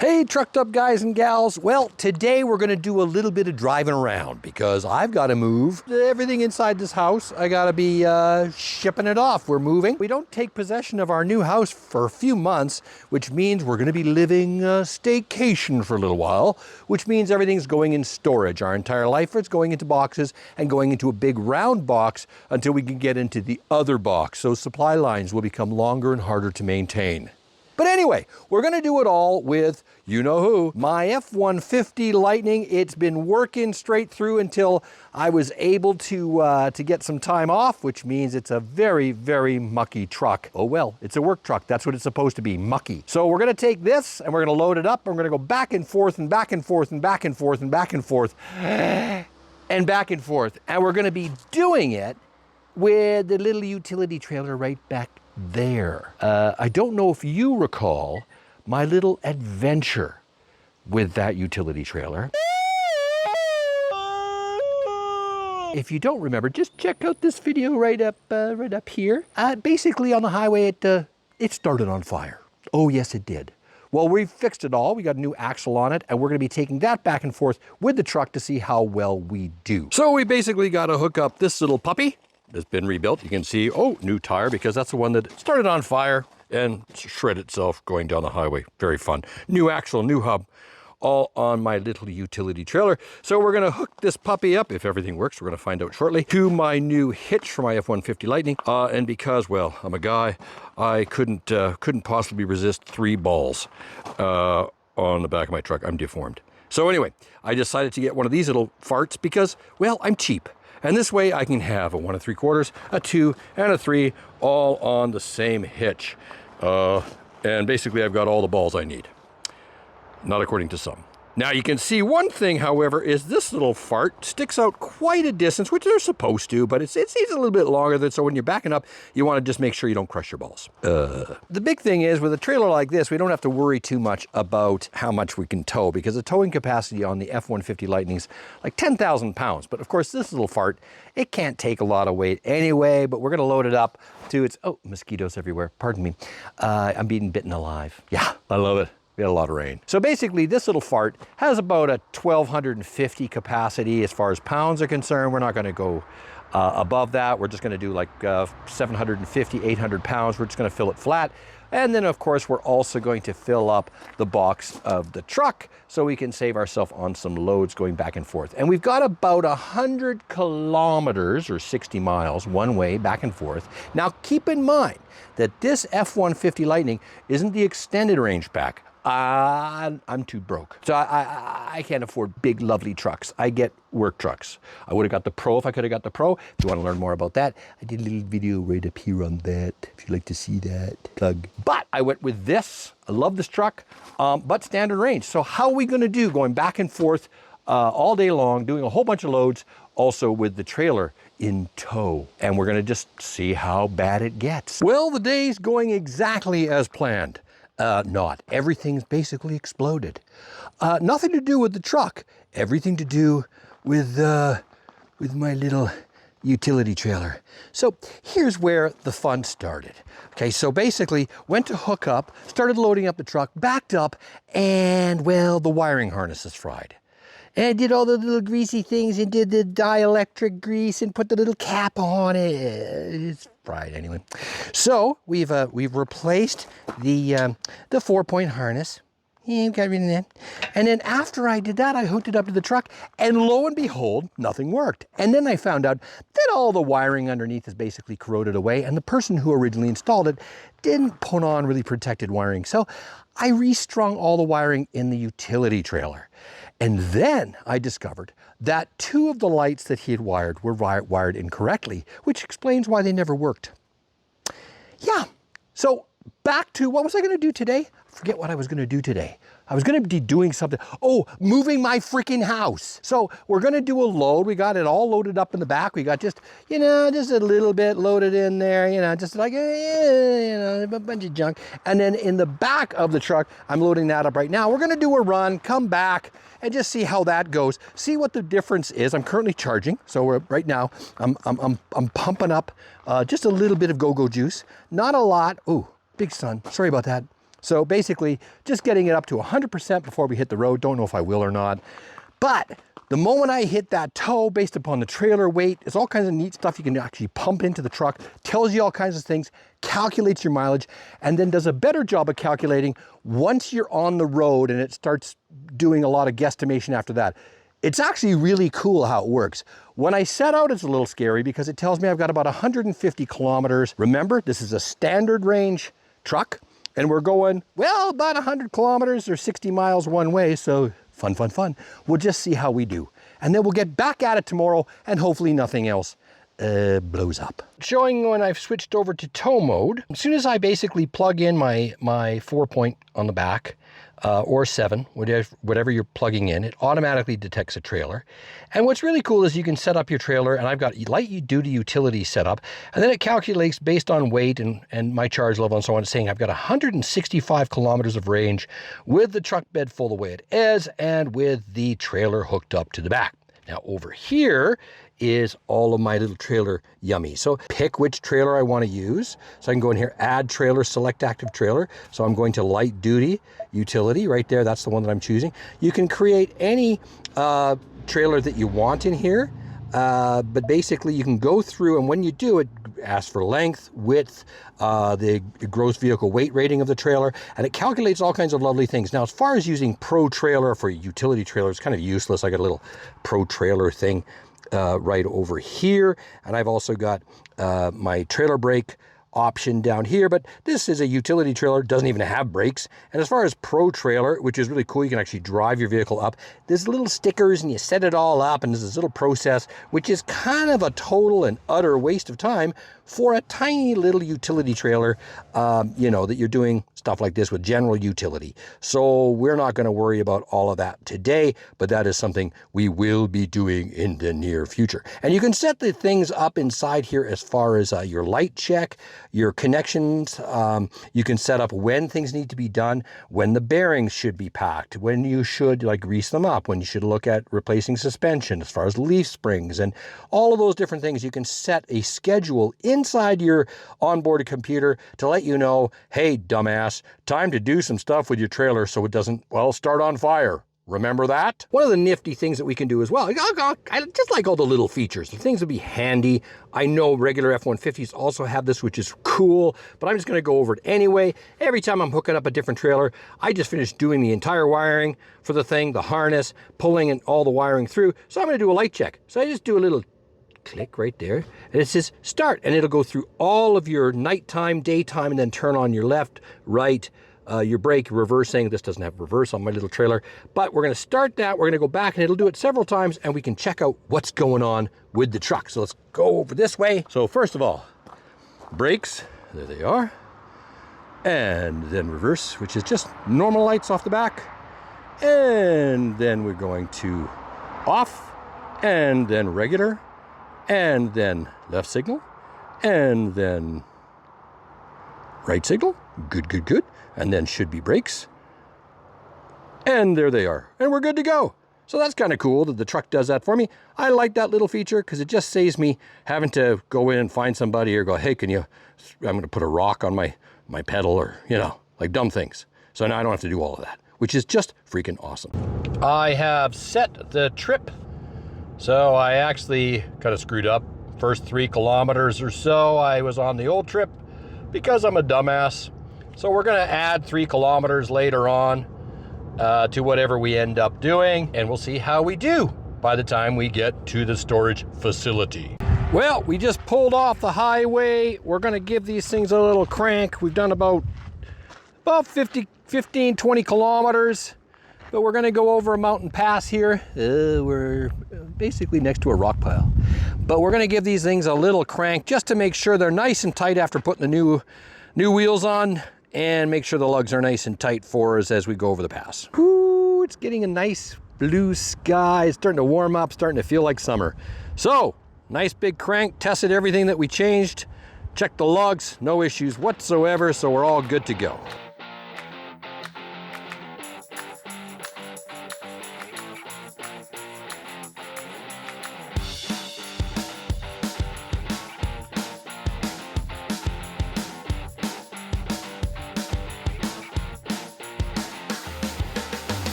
Hey, trucked up guys and gals. Well, today we're going to do a little bit of driving around because I've got to move everything inside this house. I got to be shipping it off. We're moving. We don't take possession of our new house for a few months, which means we're going to be living a staycation for a little while, which means everything's going in storage. Our entire life is going into boxes and going into a big round box until we can get into the other box. So supply lines will become longer and harder to maintain. But anyway, we're going to do it all with, you know who, my F-150 Lightning. It's been working straight through until I was able to get some time off, which means it's a very, very mucky truck. Oh well, it's a work truck. That's what it's supposed to be, mucky. So we're going to take this and we're going to load it up. And we're going to go back and forth and back and forth and back and forth and back and forth and back and forth. And we're going to be doing it with the little utility trailer right back there. I don't know if you recall my little adventure with that utility trailer. If you don't remember, just check out this video right up here. Basically on the highway, it started on fire. Oh yes, it did. Well, we fixed it all. We got a new axle on it, and we're going to be taking that back and forth with the truck to see how well we do. So we basically got to hook up this little puppy. It's been rebuilt. You can see, oh, new tire, because that's the one that started on fire and shredded itself going down the highway. Very fun. New axle, new hub, all on my little utility trailer. So we're going to hook this puppy up, if everything works, we're going to find out shortly, to my new hitch for my F-150 Lightning. And because, well, I'm a guy, I couldn't possibly resist 3 balls on the back of my truck. I'm deformed. So anyway, I decided to get one of these little farts because, well, I'm cheap. And this way I can have a 1 3/4, a 2, and a 3 all on the same hitch. And basically I've got all the balls I need. Not according to some. Now you can see one thing, however, is this little fart sticks out quite a distance, which they're supposed to, but it seems a little bit longer than, so when you're backing up, you want to just make sure you don't crush your balls. The big thing is with a trailer like this, we don't have to worry too much about how much we can tow, because the towing capacity on the F-150 Lightning's like 10,000 pounds. But of course, this little fart, it can't take a lot of weight anyway, but we're going to load it up to its, oh, mosquitoes everywhere, pardon me. I'm being bitten alive. Yeah, I love it. We had a lot of rain. So basically this little fart has about a 1,250 capacity as far as pounds are concerned. We're not gonna go above that. We're just gonna do like 750, 800 pounds. We're just gonna fill it flat. And then of course, we're also going to fill up the box of the truck so we can save ourselves on some loads going back and forth. And we've got about 100 kilometers or 60 miles one way back and forth. Now keep in mind that this F-150 Lightning isn't the extended range pack. I'm too broke. So I can't afford big, lovely trucks. I get work trucks. I would have got the Pro if I could have got the Pro. If you want to learn more about that, I did a little video right up here on that, if you'd like to see that. Plug. But I went with this. I love this truck, but standard range. So how are we going to do going back and forth all day long, doing a whole bunch of loads, also with the trailer in tow? And we're going to just see how bad it gets. Well, the day's going exactly as planned. Not. Everything's basically exploded. Nothing to do with the truck. Everything to do with my little utility trailer. So here's where the fun started. Okay, so basically went to hook up, started loading up the truck, backed up, and well, the wiring harness is fried. And did all the little greasy things and did the dielectric grease and put the little cap on it. It's fried anyway. So we've replaced the 4-point harness. Yeah, got rid of that. And then after I did that, I hooked it up to the truck, and lo and behold, nothing worked. And then I found out that all the wiring underneath is basically corroded away, and the person who originally installed it didn't put on really protected wiring. So I restrung all the wiring in the utility trailer. And then I discovered that 2 of the lights that he had wired were wired incorrectly, which explains why they never worked. Yeah, so back to what was I going to do today? Forget what I was going to do today. I was going to be doing something. Oh, moving my freaking house. So we're going to do a load. We got it all loaded up in the back. We got just, just a little bit loaded in there, just like, a bunch of junk. And then in the back of the truck, I'm loading that up right now. We're going to do a run, come back, and just see how that goes. See what the difference is. I'm currently charging. So right now, I'm pumping up just a little bit of go-go juice. Not a lot. Ooh, big sun. Sorry about that. So basically, just getting it up to 100% before we hit the road. Don't know if I will or not. But the moment I hit that tow, based upon the trailer weight, it's all kinds of neat stuff you can actually pump into the truck, tells you all kinds of things, calculates your mileage, and then does a better job of calculating once you're on the road, and it starts doing a lot of guesstimation after that. It's actually really cool how it works. When I set out, it's a little scary because it tells me I've got about 150 kilometers. Remember, this is a standard range truck, and we're going, well, about 100 kilometers or 60 miles one way, so fun, fun, fun. We'll just see how we do. And then we'll get back at it tomorrow, and hopefully nothing else blows up. Showing when I've switched over to tow mode, as soon as I basically plug in my 4-point on the back, or 7, whatever you're plugging in, it automatically detects a trailer. And what's really cool is you can set up your trailer, and I've got light duty utility set up, and then it calculates based on weight and my charge level and so on, saying I've got 165 kilometers of range with the truck bed full the way it is and with the trailer hooked up to the back. Now over here is all of my little trailer yummy. So pick which trailer I want to use. So I can go in here, add trailer, select active trailer. So I'm going to light duty utility right there. That's the one that I'm choosing. You can create any trailer that you want in here. But basically you can go through, and when you do it, ask for length, width, the gross vehicle weight rating of the trailer, and it calculates all kinds of lovely things. Now, as far as using Pro Trailer for utility trailer, it's kind of useless. I got a little Pro Trailer thing right over here, and I've also got my trailer brake option down here, but this is a utility trailer, doesn't even have brakes. And as far as Pro Trailer, which is really cool, you can actually drive your vehicle up. There's little stickers and you set it all up, and there's this little process, which is kind of a total and utter waste of time for a tiny little utility trailer, you know, that you're doing stuff like this with general utility. So we're not going to worry about all of that today, but that is something we will be doing in the near future. And you can set the things up inside here as far as your light check, your connections. You can set up when things need to be done, when the bearings should be packed, when you should like grease them up, when you should look at replacing suspension, as far as leaf springs, and all of those different things. You can set a schedule inside your onboard computer to let you know, hey, dumbass, time to do some stuff with your trailer so it doesn't, well, start on fire. Remember that? One of the nifty things that we can do as well, I just like all the little features. The things would be handy. I know regular F-150s also have this, which is cool, but I'm just going to go over it anyway. Every time I'm hooking up a different trailer, I just finished doing the entire wiring for the thing, the harness, pulling and all the wiring through. So I'm going to do a light check. So I just do a little click right there, and it says start, and it'll go through all of your nighttime, daytime, and then turn on your left, right, your brake, reverse, saying this doesn't have reverse on my little trailer, but we're going to start that. We're going to go back, and it'll do it several times, and we can check out what's going on with the truck. So let's go over this way. So first of all, brakes, there they are, and then reverse, which is just normal lights off the back, and then we're going to off, and then regular, and then left signal, and then right signal, good, good, good, and then should be brakes, and there they are, and we're good to go. So that's kind of cool that the truck does that for me. I like that little feature because it just saves me having to go in and find somebody or go, hey, can you, I'm going to put a rock on my pedal, or, you know, like dumb things. So now I don't have to do all of that, which is just freaking awesome. I have set the trip. So I actually kind of screwed up. First 3 kilometers or so, I was on the old trip because I'm a dumbass. So we're gonna add 3 kilometers later on to whatever we end up doing, and we'll see how we do by the time we get to the storage facility. Well, we just pulled off the highway. We're gonna give these things a little crank. We've done about 15, 20 kilometers. But we're gonna go over a mountain pass here. We're basically next to a rock pile. But we're gonna give these things a little crank just to make sure they're nice and tight after putting the new wheels on, and make sure the lugs are nice and tight for us as we go over the pass. Ooh, it's getting a nice blue sky. It's starting to warm up, starting to feel like summer. So, nice big crank, tested everything that we changed, checked the lugs, no issues whatsoever, so we're all good to go.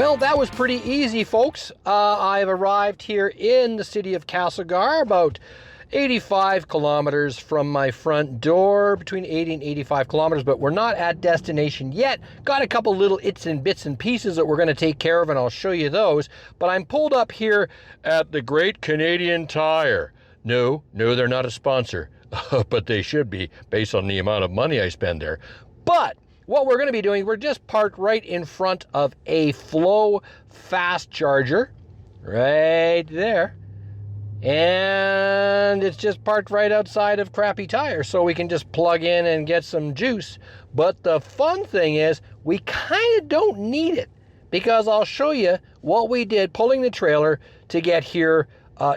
Well, that was pretty easy, folks. I've arrived here in the city of Castlegar, about 85 kilometers from my front door, between 80 and 85 kilometers, but we're not at destination yet. Got a couple little its and bits and pieces that we're going to take care of, and I'll show you those. But I'm pulled up here at the Great Canadian Tire. No, they're not a sponsor, but they should be based on the amount of money I spend there. But what we're going to be doing, we're just parked right in front of a Flow fast charger, right there. And it's just parked right outside of Crappy Tire, so we can just plug in and get some juice. But the fun thing is, we kind of don't need it, because I'll show you what we did pulling the trailer to get here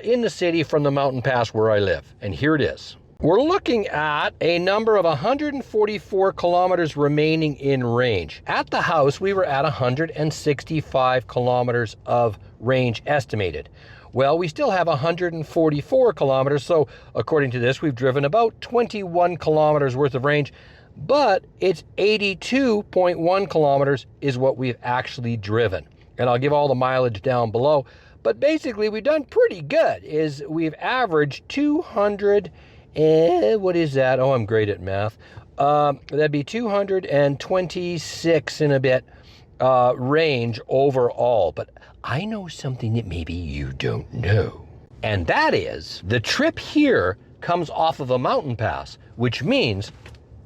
in the city from the mountain pass where I live. And here it is. We're looking at a number of 144 kilometers remaining in range. At the house, we were at 165 kilometers of range estimated. Well, we still have 144 kilometers, so according to this, we've driven about 21 kilometers worth of range, but it's 82.1 kilometers is what we've actually driven. And I'll give all the mileage down below, but basically we've done pretty good. We've averaged 200, what is that? Oh, I'm great at math. That'd be 226 and a bit range overall, but I know something that maybe you don't know. And that is, the trip here comes off of a mountain pass, which means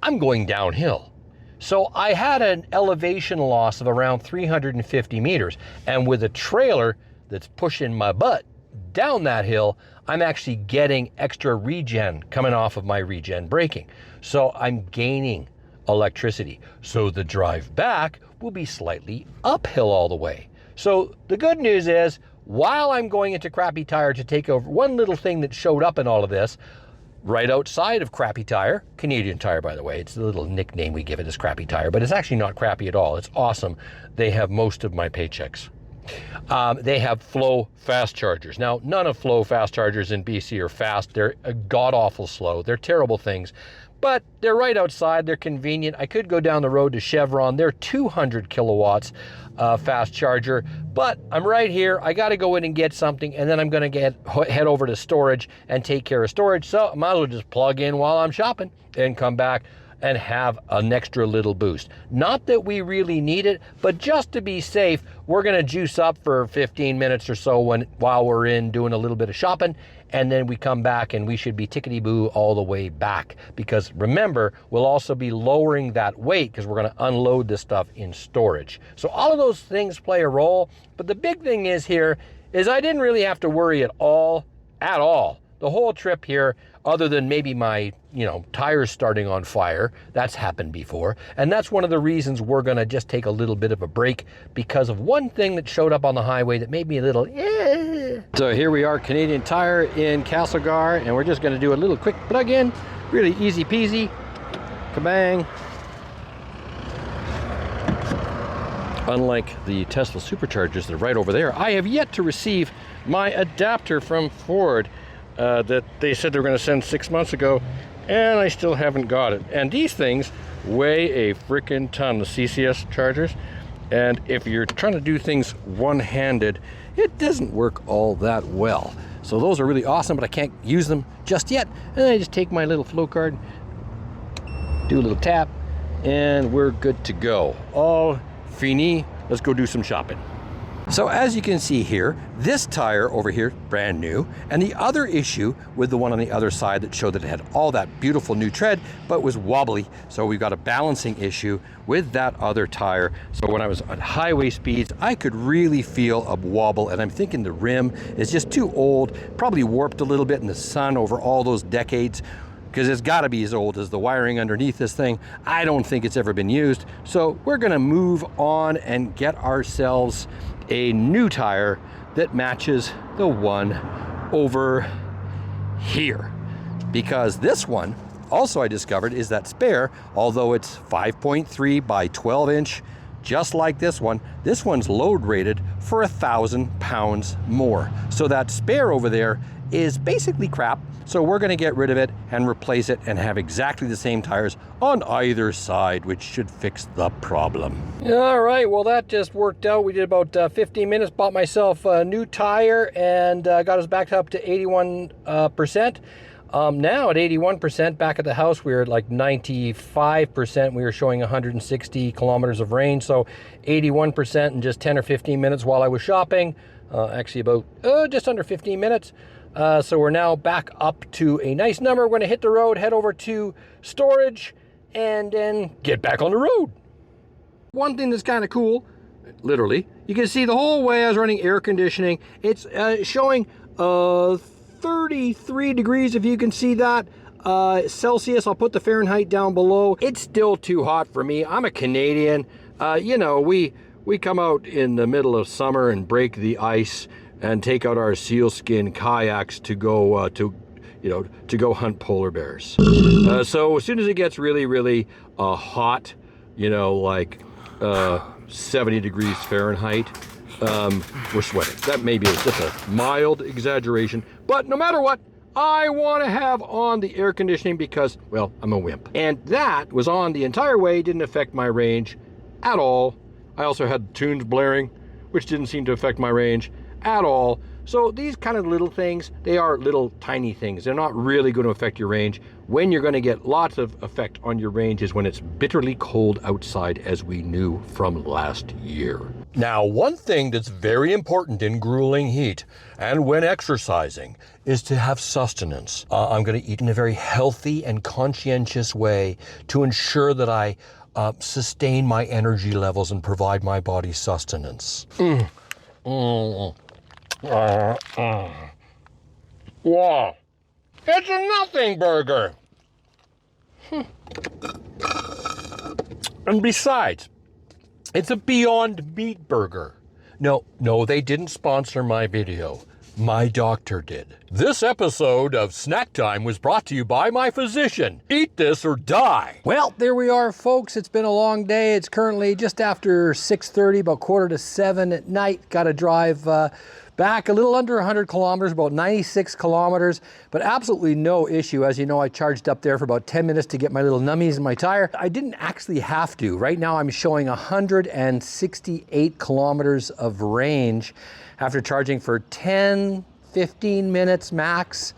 I'm going downhill. So I had an elevation loss of around 350 meters. And with a trailer that's pushing my butt down that hill, I'm actually getting extra regen coming off of my regen braking. So I'm gaining electricity. So the drive back will be slightly uphill all the way. So the good news is, while I'm going into Crappy Tire to take over, one little thing that showed up in all of this, right outside of Crappy Tire, Canadian Tire, by the way, it's the little nickname we give it as Crappy Tire, but it's actually not crappy at all. It's awesome. They have most of my paychecks. They have Flow fast chargers. Now, none of Flow fast chargers in BC are fast. They're god-awful slow. They're terrible things. But they're right outside, they're convenient. I could go down the road to Chevron. They're 200 kilowatts fast charger, but I'm right here. I got to go in and get something, and then I'm going to head over to storage and take care of storage. So I might as well just plug in while I'm shopping and come back and have an extra little boost. Not that we really need it, but just to be safe, we're going to juice up for 15 minutes or so while we're in doing a little bit of shopping, and then we come back and we should be tickety-boo all the way back. Because remember, we'll also be lowering that weight because we're going to unload this stuff in storage. So all of those things play a role, but the big thing is here is I didn't really have to worry at all, the whole trip here, other than maybe my, tires starting on fire. That's happened before. And that's one of the reasons we're going to just take a little bit of a break because of one thing that showed up on the highway that made me a little, So here we are, Canadian Tire in Castlegar, and we're just going to do a little quick plug-in. Really easy peasy. Kabang. Unlike the Tesla superchargers that are right over there, I have yet to receive my adapter from Ford that they said they were going to send 6 months ago, and I still haven't got it. And these things weigh a freaking ton, the CCS chargers, and if you're trying to do things one-handed, it doesn't work all that well. So those are really awesome, but I can't use them just yet. And I just take my little Flow card, do a little tap, and we're good to go. All fini. Let's go do some shopping. So as you can see here, this tire over here, brand new, and the other issue with the one on the other side that showed that it had all that beautiful new tread, but was wobbly. So we've got a balancing issue with that other tire. So when I was at highway speeds, I could really feel a wobble, and I'm thinking the rim is just too old, probably warped a little bit in the sun over all those decades, because it's got to be as old as the wiring underneath this thing. I don't think it's ever been used. So we're going to move on and get ourselves a new tire that matches the one over here. Because this one, also I discovered, is that spare, although it's 5.3 by 12 inch, just like this one's load rated for 1,000 pounds more. So that spare over there is basically crap. So we're gonna get rid of it and replace it and have exactly the same tires on either side, which should fix the problem. All right, well that just worked out. We did about 15 minutes, bought myself a new tire and got us back up to 81%. Now at 81%, back at the house, we were at like 95%. We were showing 160 kilometers of range. So 81% in just 10 or 15 minutes while I was shopping. Actually about just under 15 minutes. So we're now back up to a nice number. We're going to hit the road, head over to storage, and then get back on the road. One thing that's kind of cool, literally, you can see the whole way I was running air conditioning. It's showing 33 degrees, if you can see that. Celsius, I'll put the Fahrenheit down below. It's still too hot for me. I'm a Canadian. You know, we come out in the middle of summer and break the ice and take out our sealskin kayaks to go to go hunt polar bears. So as soon as it gets really, really hot, you know, like 70 degrees Fahrenheit, we're sweating. That may be just a mild exaggeration, but no matter what, I want to have on the air conditioning because, well, I'm a wimp. And that was on the entire way, didn't affect my range at all. I also had tunes blaring, which didn't seem to affect my range at all. So these kind of little things, they are little tiny things. They're not really going to affect your range. When you're going to get lots of effect on your range is when it's bitterly cold outside, as we knew from last year. Now, one thing that's very important in grueling heat and when exercising is to have sustenance. I'm going to eat in a very healthy and conscientious way to ensure that I sustain my energy levels and provide my body sustenance. Wow, it's a nothing burger. And besides, it's a Beyond Meat burger. No, they didn't sponsor my video. My doctor did. This episode of Snack Time was brought to you by my physician. Eat this or die. Well, there we are, folks. It's been a long day. It's currently just after 6:30, about 6:45 at night. Got to drive back a little under 100 kilometers, about 96 kilometers, but absolutely no issue. As you know, I charged up there for about 10 minutes to get my little nummies in my tire. I didn't actually have to. Right now I'm showing 168 kilometers of range after charging for 10, 15 minutes max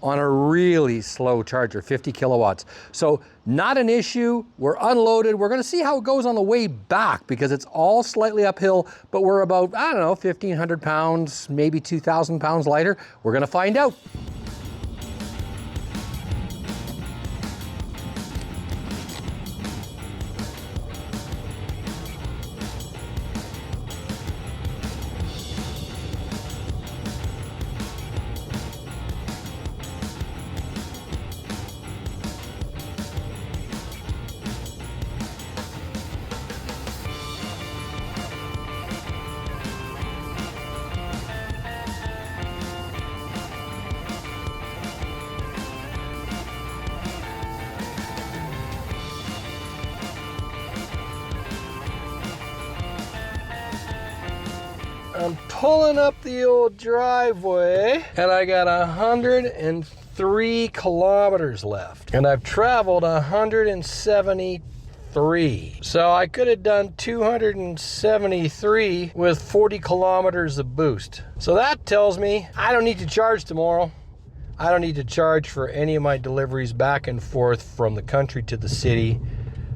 on a really slow charger, 50 kilowatts. So not an issue. We're unloaded. We're going to see how it goes on the way back because it's all slightly uphill, but we're about, I don't know, 1,500 pounds, maybe 2,000 pounds lighter. We're going to find out. I'm pulling up the old driveway and I got 103 kilometers left and I've traveled 173. So I could have done 273 with 40 kilometers of boost. So that tells me I don't need to charge tomorrow. I don't need to charge for any of my deliveries back and forth from the country to the city,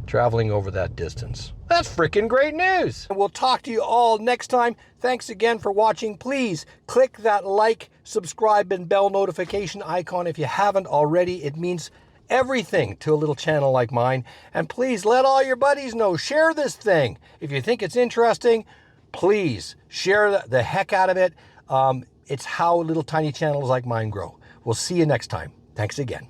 traveling over that distance. That's freaking great news. We'll talk to you all next time. Thanks again for watching. Please click that like, subscribe, and bell notification icon if you haven't already. It means everything to a little channel like mine. And please let all your buddies know. Share this thing. If you think it's interesting, please share the heck out of it. It's how little tiny channels like mine grow. We'll see you next time. Thanks again.